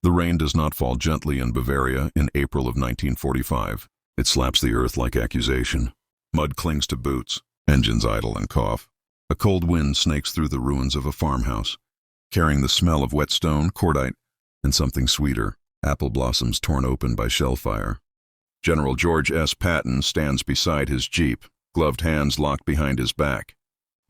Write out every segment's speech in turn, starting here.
The rain does not fall gently in Bavaria in April of 1945. It slaps the earth like accusation. Mud clings to boots, engines idle and cough. A cold wind snakes through the ruins of a farmhouse, carrying the smell of wet stone, cordite, and something sweeter, apple blossoms torn open by shell fire. General George S. Patton stands beside his jeep, gloved hands locked behind his back.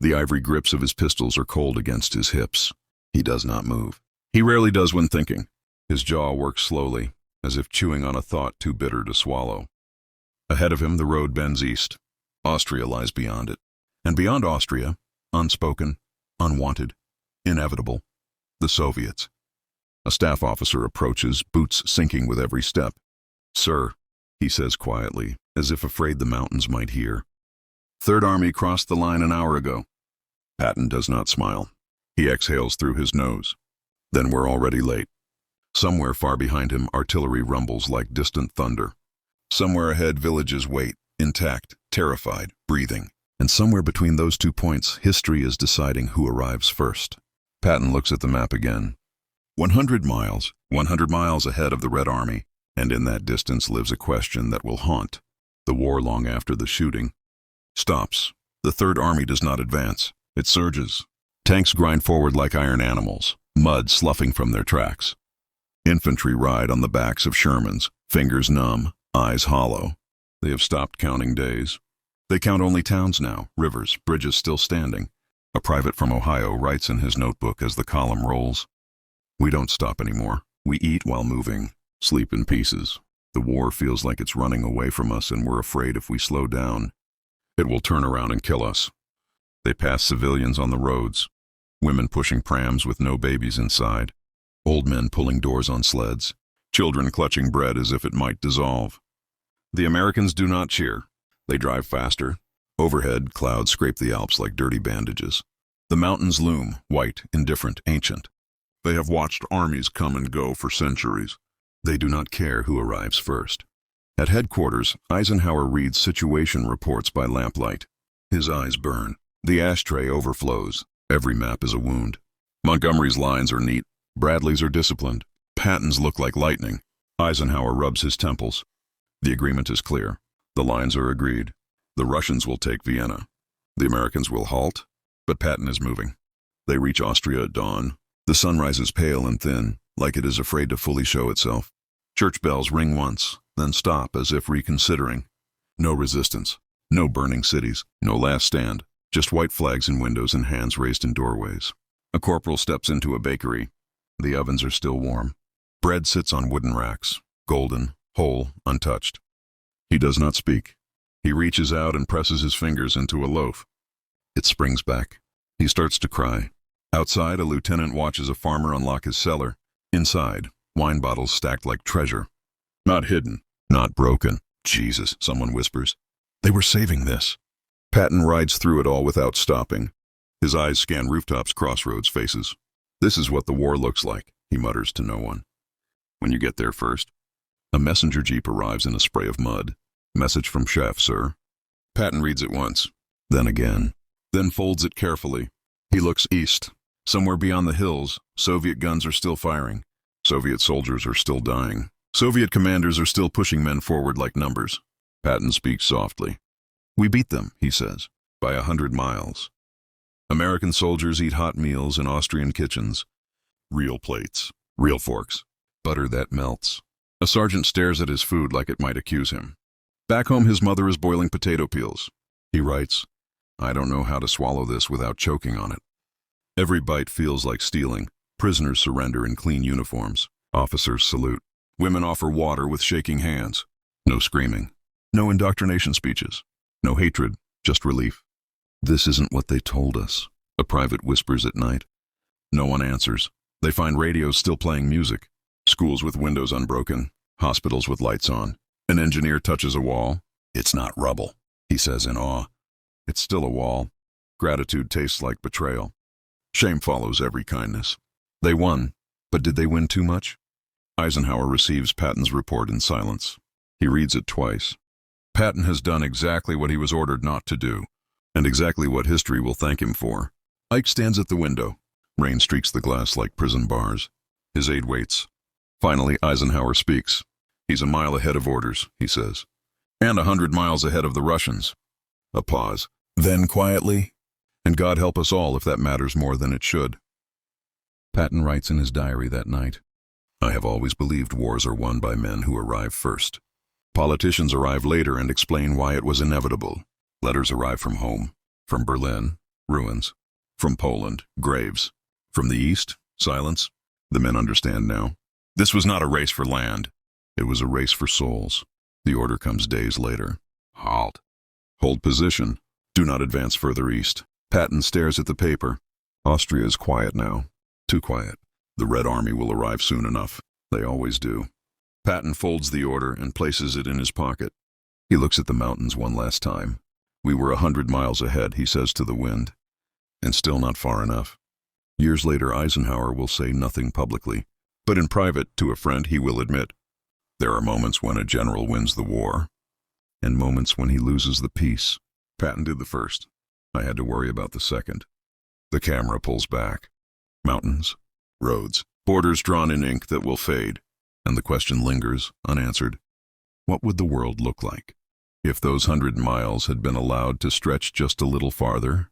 The ivory grips of his pistols are cold against his hips. He does not move. He rarely does when thinking. His jaw works slowly, as if chewing on a thought too bitter to swallow. Ahead of him, the road bends east. Austria lies beyond it. And beyond Austria, unspoken, unwanted, inevitable, the Soviets. A staff officer approaches, boots sinking with every step. "Sir," he says quietly, as if afraid the mountains might hear. "Third Army crossed the line an hour ago." Patton does not smile. He exhales through his nose. Then we're already late. Somewhere far behind him, artillery rumbles like distant thunder. Somewhere ahead, villages wait, intact, terrified, breathing. And somewhere between those 2 points, history is deciding who arrives first. Patton looks at the map again. 100 miles ahead of the Red Army, and in that distance lives a question that will haunt the war long after the shooting. Stops. The Third Army does not advance. It surges. Tanks grind forward like iron animals, mud sloughing from their tracks. Infantry ride on the backs of Shermans, fingers numb, eyes hollow. They have stopped counting days. They count only towns now, rivers, bridges still standing. A private from Ohio writes in his notebook as the column rolls. "We don't stop anymore. We eat while moving, sleep in pieces. The war feels like it's running away from us, and we're afraid if we slow down, it will turn around and kill us." They pass civilians on the roads, women pushing prams with no babies inside, old men pulling doors on sleds, children clutching bread as if it might dissolve. The Americans do not cheer. They drive faster. Overhead, clouds scrape the Alps like dirty bandages. The mountains loom, white, indifferent, ancient. They have watched armies come and go for centuries. They do not care who arrives first. At headquarters, Eisenhower reads situation reports by lamplight. His eyes burn. The ashtray overflows. Every map is a wound. Montgomery's lines are neat. Bradley's are disciplined. Patton's look like lightning. Eisenhower rubs his temples. The agreement is clear. The lines are agreed. The Russians will take Vienna. The Americans will halt, but Patton is moving. They reach Austria at dawn. The sun rises pale and thin, like it is afraid to fully show itself. Church bells ring once, then stop as if reconsidering. No resistance, no burning cities, no last stand, just white flags in windows and hands raised in doorways. A corporal steps into a bakery. The ovens are still warm. Bread sits on wooden racks, golden, whole, untouched. He does not speak. He reaches out and presses his fingers into a loaf. It springs back. He starts to cry. Outside, a lieutenant watches a farmer unlock his cellar. Inside, wine bottles stacked like treasure. Not hidden, not broken. "Jesus," someone whispers. They were saving this. Patton rides through it all without stopping. His eyes scan rooftops, crossroads, faces. "This is what the war looks like," he mutters to no one. "When you get there first." A messenger jeep arrives in a spray of mud. "Message from Chef, sir." Patton reads it once, then again, then folds it carefully. He looks east. Somewhere beyond the hills, Soviet guns are still firing. Soviet soldiers are still dying. Soviet commanders are still pushing men forward like numbers. Patton speaks softly. "We beat them," he says, "by 100 miles. American soldiers eat hot meals in Austrian kitchens. Real plates, real forks, butter that melts." A sergeant stares at his food like it might accuse him. Back home, his mother is boiling potato peels. He writes, "I don't know how to swallow this without choking on it." Every bite feels like stealing. Prisoners surrender in clean uniforms. Officers salute. Women offer water with shaking hands. No screaming. No indoctrination speeches. No hatred, just relief. "This isn't what they told us," a private whispers at night. No one answers. They find radios still playing music. Schools with windows unbroken. Hospitals with lights on. An engineer touches a wall. "It's not rubble," he says in awe. It's still a wall. Gratitude tastes like betrayal. Shame follows every kindness. They won, but did they win too much? Eisenhower receives Patton's report in silence. He reads it twice. Patton has done exactly what he was ordered not to do, and exactly what history will thank him for. Ike stands at the window. Rain streaks the glass like prison bars. His aide waits. Finally, Eisenhower speaks. He's a mile ahead of orders, he says. And 100 miles ahead of the Russians. A pause. Then quietly, and God help us all if that matters more than it should. Patton writes in his diary that night, I have always believed wars are won by men who arrive first. Politicians arrive later and explain why it was inevitable. Letters arrive from home. From Berlin, ruins. From Poland, graves. From the East, silence. The men understand now. This was not a race for land. It was a race for souls. The order comes days later. Halt. Hold position. Do not advance further east. Patton stares at the paper. Austria is quiet now. Too quiet. The Red Army will arrive soon enough. They always do. Patton folds the order and places it in his pocket. He looks at the mountains one last time. We were 100 miles ahead, he says to the wind. And still not far enough. Years later, Eisenhower will say nothing publicly, but in private, to a friend, he will admit, there are moments when a general wins the war, and moments when he loses the peace. Patton did the first. I had to worry about the second. The camera pulls back. Mountains, roads, borders drawn in ink that will fade, and the question lingers, unanswered. What would the world look like if those 100 miles had been allowed to stretch just a little farther?